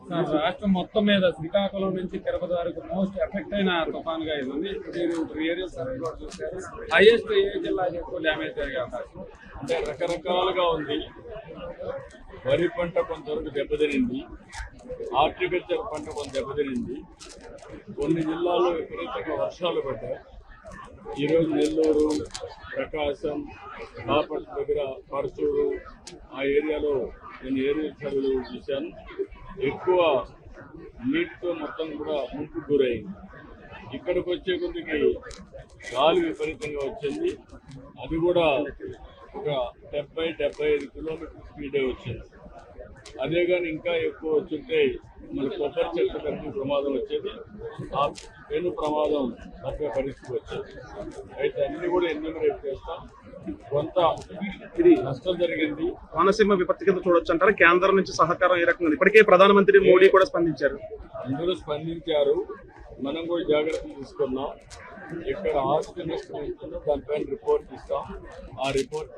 Sir రాష్ట్రం మొత్తం మీద శ్రీకాకుళం నుంచి తిరుపతి వరకు మోస్ట్ ఎఫెక్ట్ అయిన తుఫాన్గా ఇది ఉంది. మీరు ఏరియల్ సర్వే కూడా చూశారు. హైయెస్ట్ ఏ జిల్లాకి ఎక్కువ డ్యామేజ్ జరిగే అవకాశం? అంటే రకరకాలుగా ఉంది. వరి పంట కొంతవరకు దెబ్బతినింది, హార్టికల్చర్ పంట కొంత దెబ్బతినింది. కొన్ని జిల్లాల్లో విపరీతంగా వర్షాలు పడ్డాయి. ఈరోజు నెల్లూరు, ప్రకాశం, బాపట్ల దగ్గర పరచూరు ఆ ఏరియాలో నేను ఏరియల్ సర్వేలు చూశాను. ఎక్కువ నీటితో మొత్తం కూడా ముంపు గురైంది. ఇక్కడికి వచ్చే కొద్దికి గాలి విపరీతంగా వచ్చింది. అది కూడా ఒక 70-75 కిలోమీటర్ స్పీడే వచ్చింది. అదే కానీ ఇంకా ఎక్కువ వచ్చుంటే మన కొబ్బరి చెట్ల కలిసి ప్రమాదం వచ్చేది. ఆ పెను ప్రమాదం తప్పే పరిస్థితి వచ్చేది. అయితే అన్ని కూడా ఎన్యూమరేట్ చేస్తాం. కొంత ఇది నష్టం జరిగింది. కోనసీమ విపత్తి కింద చూడొచ్చు అంటారు. కేంద్రం నుంచి సహకారం ఏ రకంగా? ఇప్పటికే ప్రధానమంత్రి మోడీ కూడా స్పందించారు. అందరూ స్పందించారు. మనం కూడా జాగ్రత్తలు తీసుకున్నాం. ఇక్కడ ఆస్తి నష్టం ఉంటుందో దానిపైన రిపోర్ట్ ఇస్తాం. ఆ రిపోర్ట్